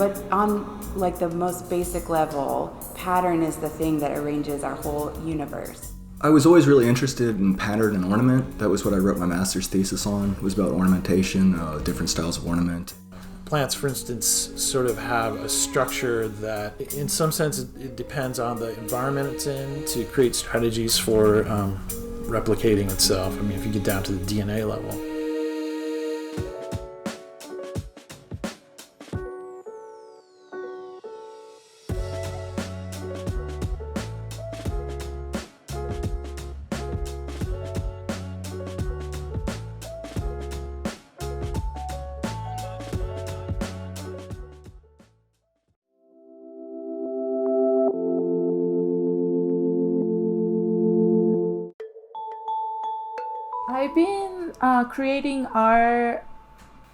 But on like the most basic level, pattern is the thing that arranges our whole universe. I was always really interested in pattern and ornament. That was what I wrote my master's thesis on. It was about ornamentation, different styles of ornament. Plants, for instance, sort of have a structure that, in some sense, it depends on the environment it's in to create strategies for replicating itself. I mean, if you get down to the DNA level. I've been creating art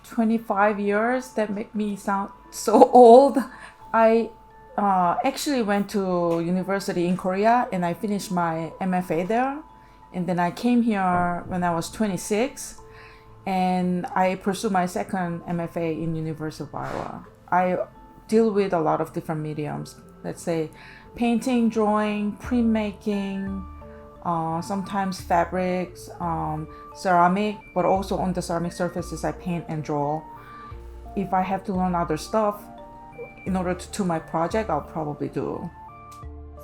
25 years. That make me sound so old. I actually went to university in Korea and I finished my MFA there. And then I came here when I was 26 and I pursued my second MFA in University of Iowa. I deal with a lot of different mediums. Let's say painting, drawing, printmaking, sometimes fabrics, ceramic, but also on the ceramic surfaces I paint and draw. If I have to learn other stuff in order to do my project, I'll probably do.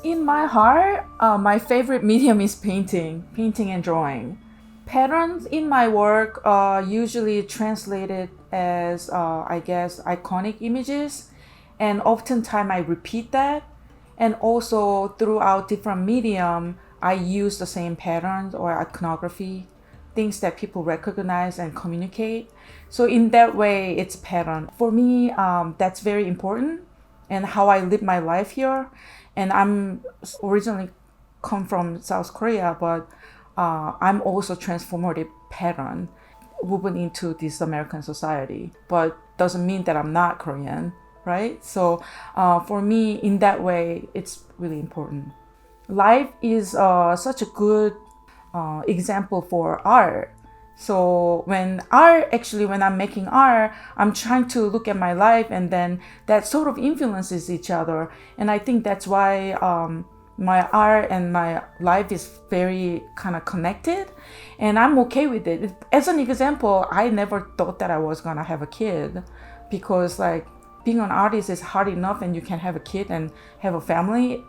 In my heart, my favorite medium is painting and drawing. Patterns in my work are usually translated as, I guess, iconic images, and oftentimes I repeat that. And also throughout different medium, I use the same patterns or iconography, things that people recognize and communicate. So in that way, it's pattern. For me, that's very important and how I live my life here. And I'm originally come from South Korea, but I'm also transformative pattern woven into this American society, but doesn't mean that I'm not Korean, right? So for me, in that way, it's really important. Life is such a good example for art. So when I'm making art, I'm trying to look at my life and then that sort of influences each other. And I think that's why my art and my life is very kind of connected and I'm okay with it. As an example, I never thought that I was gonna have a kid because like being an artist is hard enough and you can have a kid and have a family.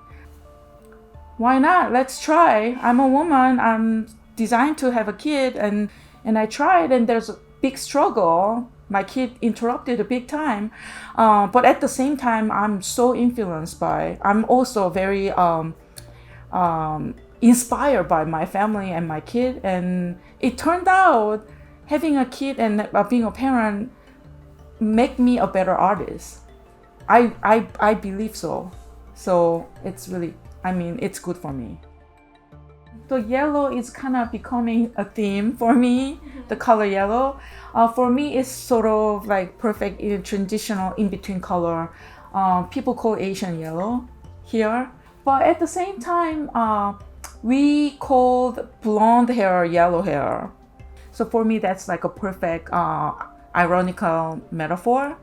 Why not? Let's try. I'm a woman. I'm designed to have a kid and I tried and there's a big struggle. My kid interrupted a big time. But at the same time, I'm so influenced I'm also very inspired by my family and my kid. And it turned out having a kid and being a parent make me a better artist. I believe so. So it's really, it's good for me. The yellow is kind of becoming a theme for me, the color yellow. For me, it's sort of like perfect transitional in-between color. People call Asian yellow here. But at the same time, we called blonde hair yellow hair. So for me, that's like a perfect ironical metaphor.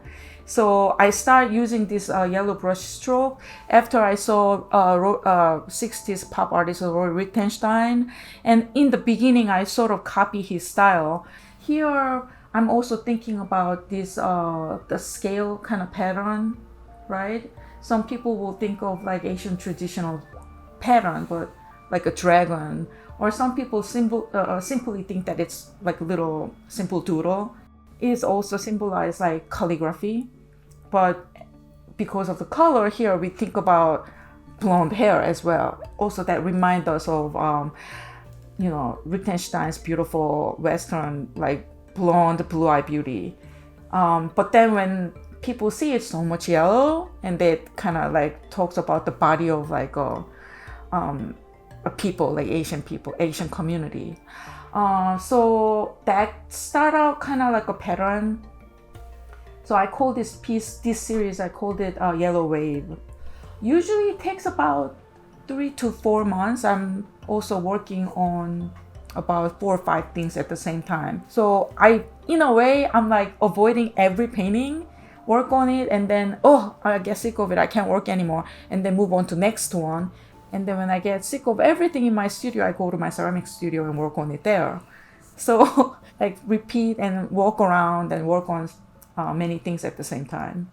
So I started using this yellow brush stroke after I saw 60s pop artist Roy Lichtenstein. And in the beginning, I sort of copy his style. Here, I'm also thinking about this, the scale kind of pattern, right? Some people will think of like Asian traditional pattern, but like a dragon. Or some people simply think that it's like a little simple doodle. It is also symbolized like calligraphy. But because of the color here, we think about blonde hair as well. Also that reminds us of, Lichtenstein's beautiful Western, like blonde, blue-eyed beauty. But then when people see it's so much yellow, and they kind of like talks about the body of like a people, like Asian people, Asian community. So that started out kind of like a pattern. So I call this series, I called it Yellow Wave. Usually it takes about 3 to 4 months. I'm also working on about 4 or 5 things at the same time. So in a way, I'm like avoiding every painting work on it, and then, oh, I get sick of it, I can't work anymore, and then move on to next one. And then when I get sick of everything in my studio, I go to my ceramic studio and work on it there. So like repeat and walk around and work on many things at the same time.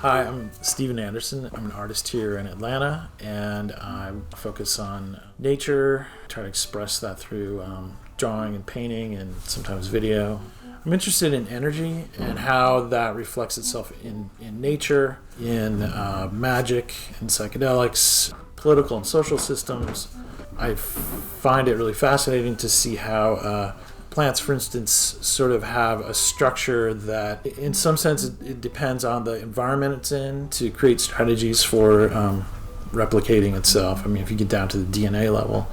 Hi, I'm Steven Anderson. I'm an artist here in Atlanta, and I focus on nature, try to express that through drawing and painting and sometimes video. I'm interested in energy and how that reflects itself in nature, in magic and psychedelics, political and social systems. I find it really fascinating to see how plants, for instance, sort of have a structure that, in some sense, it depends on the environment it's in to create strategies for replicating itself. I mean, if you get down to the DNA level.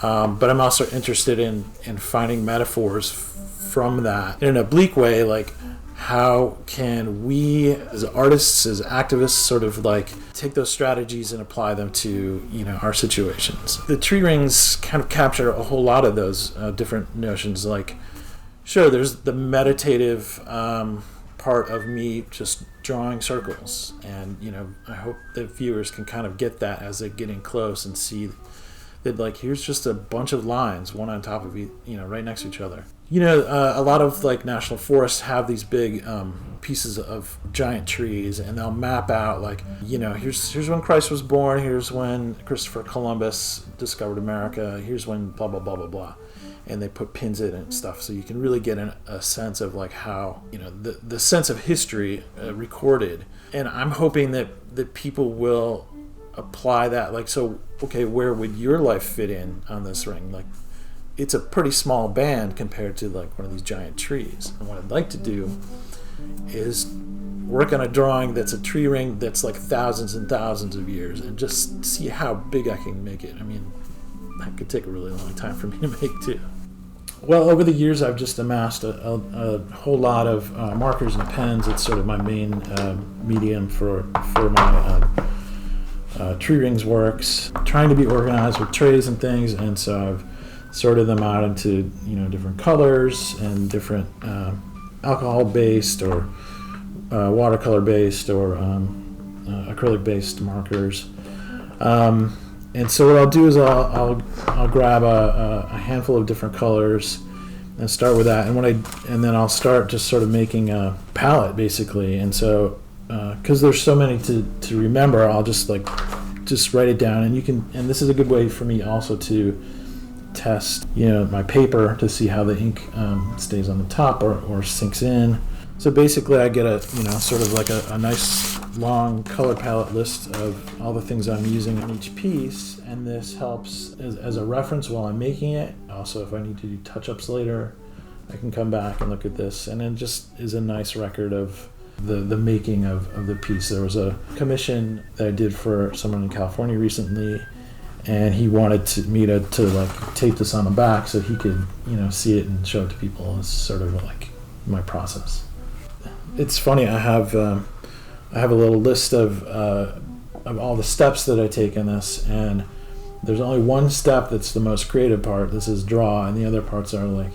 But I'm also interested in finding metaphors from that in an oblique way, like how can we as artists, as activists, sort of like take those strategies and apply them to, our situations. The tree rings kind of capture a whole lot of those different notions. Like, sure, there's the meditative part of me just drawing circles, and I hope that viewers can kind of get that as they're getting close and see that, like, here's just a bunch of lines, one on top of right next to each other. A lot of like national forests have these big pieces of giant trees, and they'll map out like, here's when Christ was born, here's when Christopher Columbus discovered America, here's when blah blah blah blah blah, and they put pins in it and stuff, so you can really get a sense of like how the sense of history recorded. And I'm hoping that people will apply that, like, so okay, where would your life fit in on this ring? Like, it's a pretty small band compared to like one of these giant trees. And what I'd like to do is work on a drawing that's a tree ring that's like thousands and thousands of years, and just see how big I can make it. I mean, that could take a really long time for me to make too. Well, over the years, I've just amassed a whole lot of markers and pens. It's sort of my main medium for my tree rings works. Trying to be organized with trays and things, and so I've sorted them out into different colors and different alcohol-based or watercolor-based or acrylic-based markers. And so what I'll do is I'll grab a handful of different colors and start with that, and then I'll start just sort of making a palette basically. And so because there's so many to remember, I'll just write it down, and this is a good way for me also to test my paper to see how the ink stays on the top or sinks in. So basically I get a sort of like a nice long color palette list of all the things I'm using in each piece, and this helps as a reference while I'm making it. Also, if I need to do touch-ups later, I can come back and look at this, and it just is a nice record of the making of the piece. There was a commission that I did for someone in California recently, and he wanted me to like tape this on the back so he could see it and show it to people. It's sort of like my process. It's funny, I have a little list of all the steps that I take in this, and there's only one step that's the most creative part. This is draw, and the other parts are like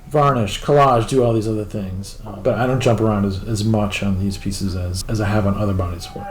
varnish, collage, do all these other things. But I don't jump around as much on these pieces as I have on other bodies of work.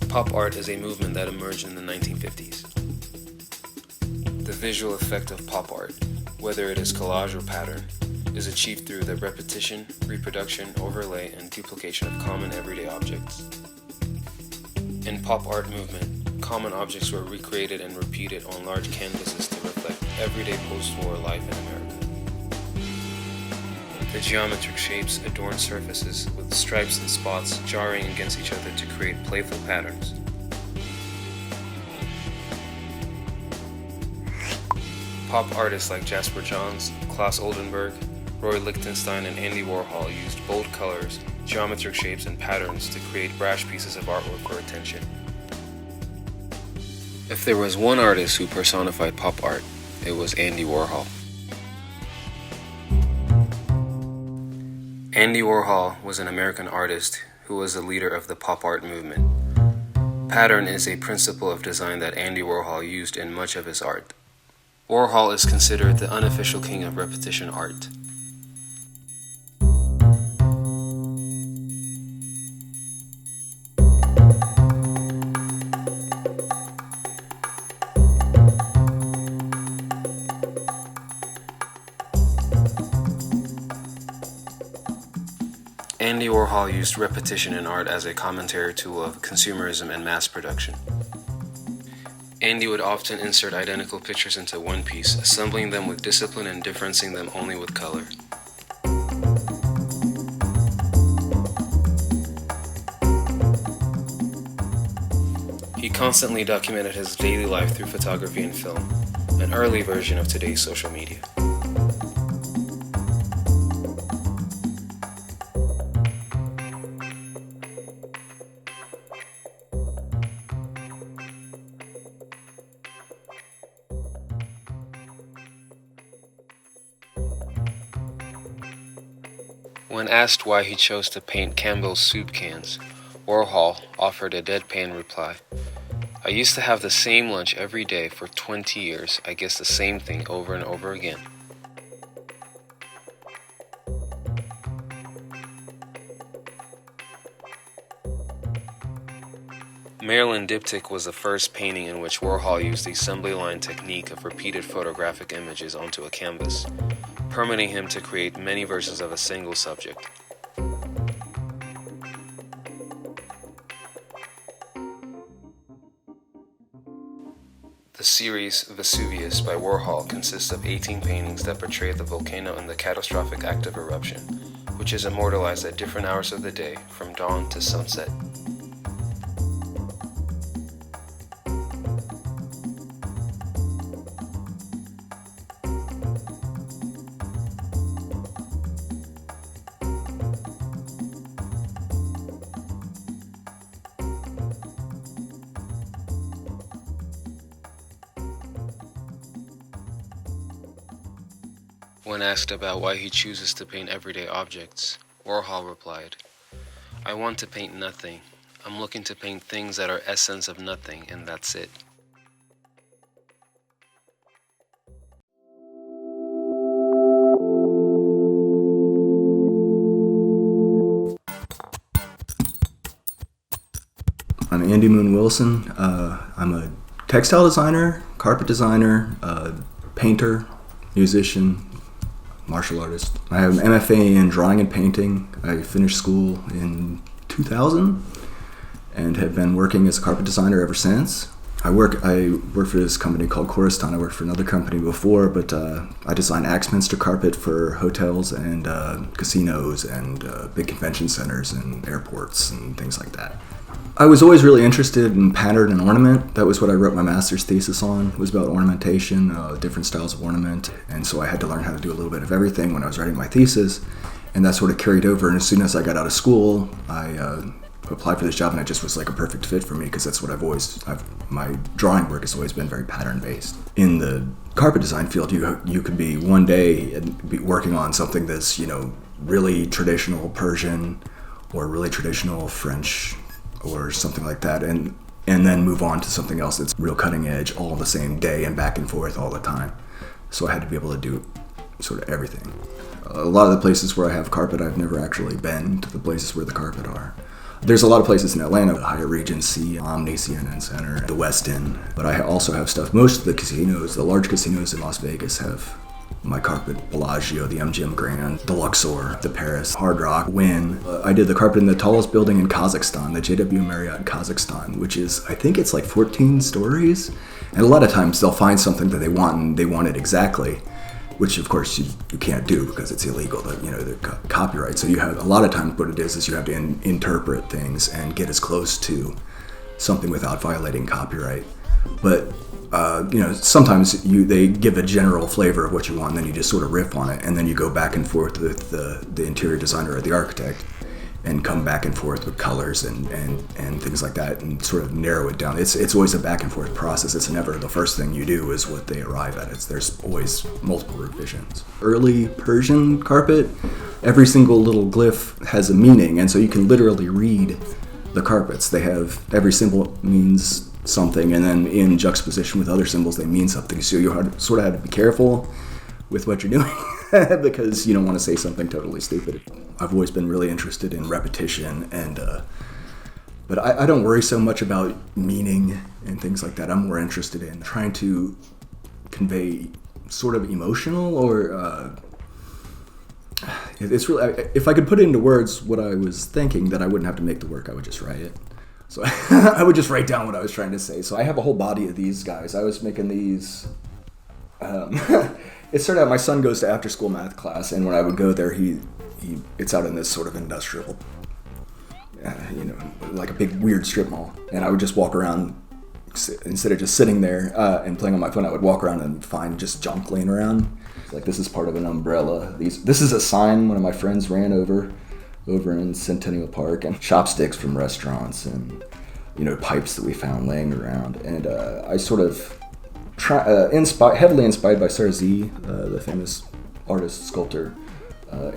Pop art is a movement that emerged in the 1950s. The visual effect of pop art, whether it is collage or pattern, is achieved through the repetition, reproduction, overlay, and duplication of common everyday objects. In pop art movement, common objects were recreated and repeated on large canvases to reflect everyday post-war life in America. The geometric shapes adorn surfaces with stripes and spots jarring against each other to create playful patterns. Pop artists like Jasper Johns, Klaus Oldenburg, Roy Lichtenstein, and Andy Warhol used bold colors, geometric shapes, and patterns to create brash pieces of artwork for attention. If there was one artist who personified pop art, it was Andy Warhol. Andy Warhol was an American artist who was the leader of the pop art movement. Pattern is a principle of design that Andy Warhol used in much of his art. Warhol is considered the unofficial king of repetition art. Andy Warhol used repetition in art as a commentary tool of consumerism and mass production. Andy would often insert identical pictures into one piece, assembling them with discipline and differencing them only with color. He constantly documented his daily life through photography and film, an early version of today's social media. When asked why he chose to paint Campbell's soup cans, Warhol offered a deadpan reply. "I used to have the same lunch every day for 20 years. I guess the same thing over and over again." Marilyn Diptych was the first painting in which Warhol used the assembly line technique of repeated photographic images onto a canvas, permitting him to create many versions of a single subject. The series Vesuvius by Warhol consists of 18 paintings that portray the volcano in the catastrophic act of eruption, which is immortalized at different hours of the day, from dawn to sunset. When asked about why he chooses to paint everyday objects, Warhol replied, "I want to paint nothing. I'm looking to paint things that are essence of nothing, and that's it." I'm Andy Moon Wilson. I'm a textile designer, carpet designer, painter, musician, martial artist. I have an MFA in drawing and painting. I finished school in 2000 and have been working as a carpet designer ever since. I work for this company called Choriston. I worked for another company before, but I design Axminster carpet for hotels and casinos and big convention centers and airports and things like that. I was always really interested in pattern and ornament. That was what I wrote my master's thesis on, was about ornamentation, different styles of ornament. And so I had to learn how to do a little bit of everything when I was writing my thesis. And that sort of carried over. And as soon as I got out of school, I applied for this job, and it just was like a perfect fit for me, because that's what my drawing work has always been very pattern based. In the carpet design field, you could be one day and be working on something that's, really traditional Persian or really traditional French or something like that, and then move on to something else that's real cutting edge all the same day and back and forth all the time. So I had to be able to do sort of everything. A lot of the places where I have carpet, I've never actually been to the places where the carpet are. There's a lot of places in Atlanta, the Hyatt Regency, Omni, CNN Center, the West End. But I also have stuff. Most of the casinos, the large casinos in Las Vegas have my carpet. Bellagio, the MGM Grand, the Luxor, the Paris, Hard Rock, Wynn. I did the carpet in the tallest building in Kazakhstan, the JW Marriott in Kazakhstan, which is, I think it's like 14 stories. And a lot of times they'll find something that they want and they want it exactly, which of course you can't do because it's illegal, the copyright. So you have, a lot of times what it is you have to interpret things and get as close to something without violating copyright. But sometimes they give a general flavor of what you want, and then you just sort of riff on it, and then you go back and forth with the interior designer or the architect, and come back and forth with colors and things like that, and sort of narrow it down. It's always a back and forth process. It's never the first thing you do is what they arrive at. There's always multiple revisions. Early Persian carpet, every single little glyph has a meaning, and so you can literally read the carpets. They have, every symbol means something, and then in juxtaposition with other symbols they mean something, so you sort of have to be careful with what you're doing because you don't want to say something totally stupid. I've always been really interested in repetition, and but I don't worry so much about meaning and things like that. I'm more interested in trying to convey sort of emotional or it's really, if I could put it into words what I was thinking, then I wouldn't have to make the work, I would just write it. So I would just write down what I was trying to say. So I have a whole body of these guys. I was making these. It started out, my son goes to after school math class, and when I would go there, it's out in this sort of industrial, like a big weird strip mall. And I would just walk around, instead of just sitting there and playing on my phone, I would walk around and find just junk laying around. Like, this is part of an umbrella. This is a sign one of my friends ran over in Centennial Park, and chopsticks from restaurants, and pipes that we found laying around. And I sort of heavily inspired by Sarzi, the famous artist, sculptor,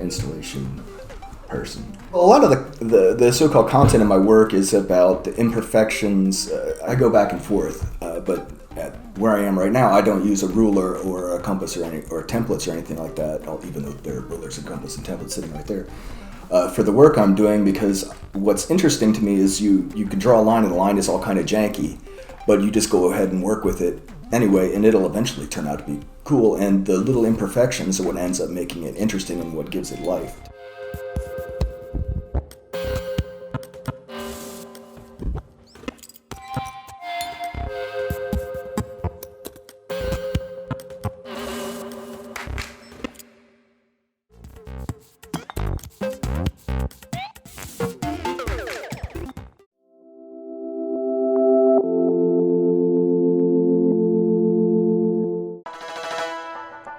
installation person. A lot of the so-called content in my work is about the imperfections. I go back and forth, but at where I am right now, I don't use a ruler or a compass or templates or anything like that, even though there are rulers and compass and templates sitting right there. For the work I'm doing, because what's interesting to me is you can draw a line, and the line is all kind of janky, but you just go ahead and work with it anyway, and it'll eventually turn out to be cool, and the little imperfections are what ends up making it interesting and what gives it life.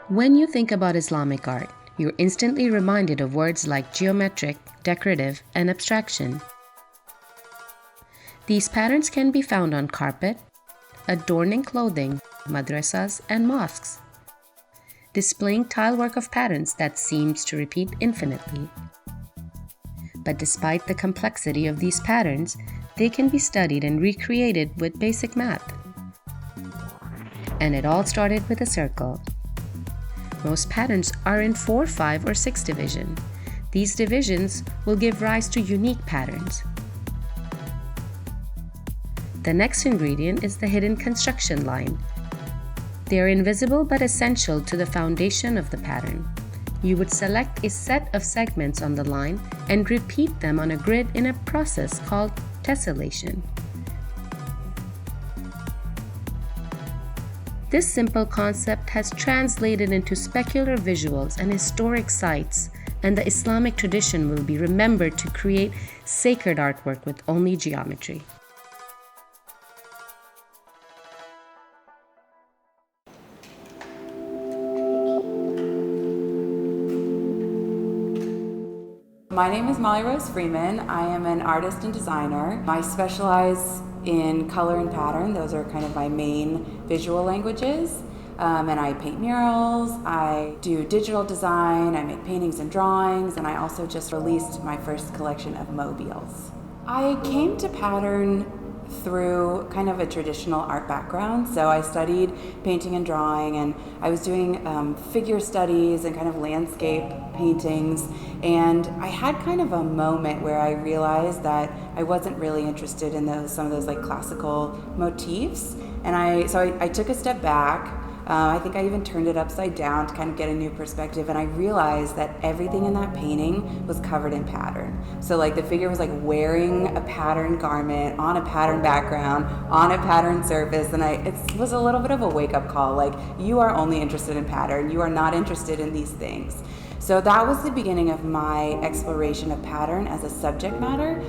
When you think about Islamic art, you're instantly reminded of words like geometric, decorative, and abstraction. These patterns can be found on carpet, adorning clothing, madrasas, and mosques, displaying tilework of patterns that seems to repeat infinitely. But despite the complexity of these patterns, they can be studied and recreated with basic math. And it all started with a circle. Most patterns are in 4, 5, or 6 division. These divisions will give rise to unique patterns. The next ingredient is the hidden construction line. They are invisible but essential to the foundation of the pattern. You would select a set of segments on the line and repeat them on a grid in a process called tessellation. This simple concept has translated into specular visuals and historic sites, and the Islamic tradition will be remembered to create sacred artwork with only geometry. My name is Molly Rose Freeman. I am an artist and designer. I specialize in color and pattern. Those are kind of my main visual languages. And I paint murals, I do digital design, I make paintings and drawings, and I also just released my first collection of mobiles. I came to pattern through kind of a traditional art background. So I studied painting and drawing, and I was doing figure studies and kind of landscape paintings. And I had kind of a moment where I realized that I wasn't really interested in some of those like classical motifs. And I took a step back. I think I even turned it upside down to kind of get a new perspective, and I realized that everything in that painting was covered in pattern. So like the figure was like wearing a patterned garment on a patterned background on a patterned surface, and it was a little bit of a wake-up call, like, you are only interested in pattern, you are not interested in these things. So that was the beginning of my exploration of pattern as a subject matter,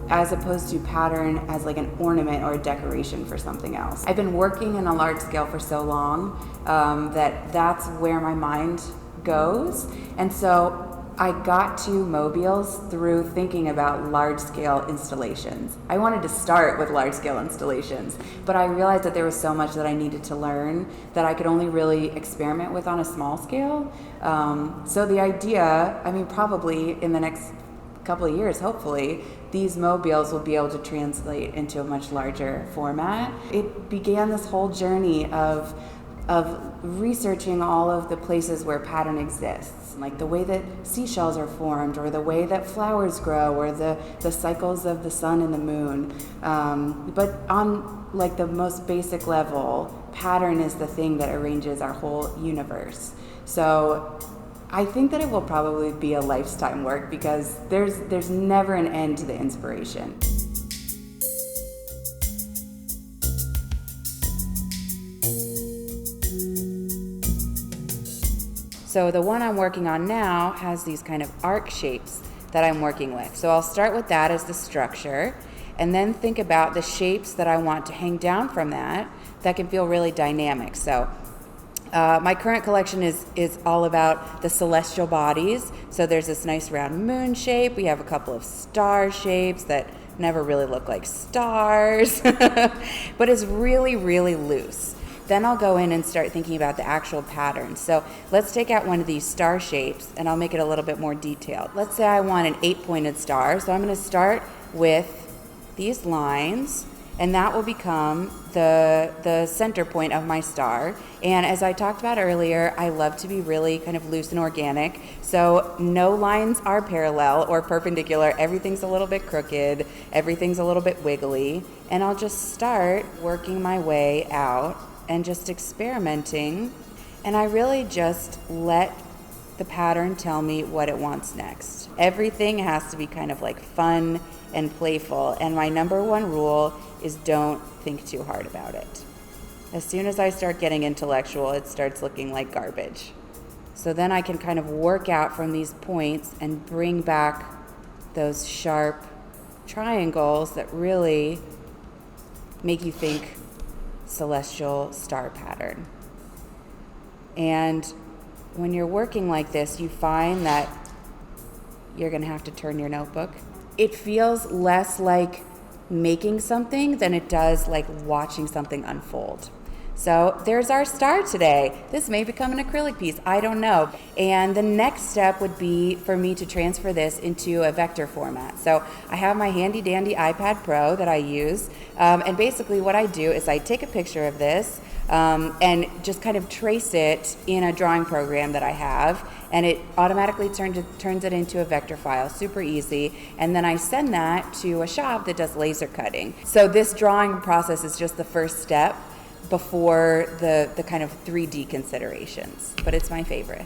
as opposed to pattern as like an ornament or a decoration for something else. I've been working in a large scale for so long that's where my mind goes. And so I got to mobiles through thinking about large scale installations. I wanted to start with large scale installations, but I realized that there was so much that I needed to learn that I could only really experiment with on a small scale. So the idea, I mean, probably in the next couple of years, hopefully, these mobiles will be able to translate into a much larger format. It began this whole journey of researching all of the places where pattern exists, like the way that seashells are formed, or the way that flowers grow, or the cycles of the sun and the moon. But on like the most basic level, pattern is the thing that arranges our whole universe. So I think that it will probably be a lifetime work, because there's never an end to the inspiration. So the one I'm working on now has these kind of arc shapes that I'm working with. So I'll start with that as the structure, and then think about the shapes that I want to hang down from that can feel really dynamic. So my current collection is all about the celestial bodies. So there's this nice round moon shape. We have a couple of star shapes that never really look like stars, but it's really, really loose. Then I'll go in and start thinking about the actual pattern. So let's take out one of these star shapes, and I'll make it a little bit more detailed. Let's say I want an 8-pointed star. So I'm going to start with these lines, and that will become the center point of my star. And as I talked about earlier, I love to be really kind of loose and organic. So no lines are parallel or perpendicular. Everything's a little bit crooked. Everything's a little bit wiggly. And I'll just start working my way out and just experimenting. And I really just let the pattern tell me what it wants next. Everything has to be kind of like fun and playful. And my number one rule is don't think too hard about it. As soon as I start getting intellectual, it starts looking like garbage. So then I can kind of work out from these points and bring back those sharp triangles that really make you think celestial star pattern. And when you're working like this, you find that you're going to have to turn your notebook. It feels less like making something than it does like watching something unfold. So there's our star today. This may become an acrylic piece, I don't know. And the next step would be for me to transfer this into a vector format. So I have my handy dandy iPad Pro that I use. And basically what I do is I take a picture of this and just kind of trace it in a drawing program that I have. And it automatically turns it into a vector file, super easy. And then I send that to a shop that does laser cutting. So this drawing process is just the first step before the kind of 3D considerations, but it's my favorite.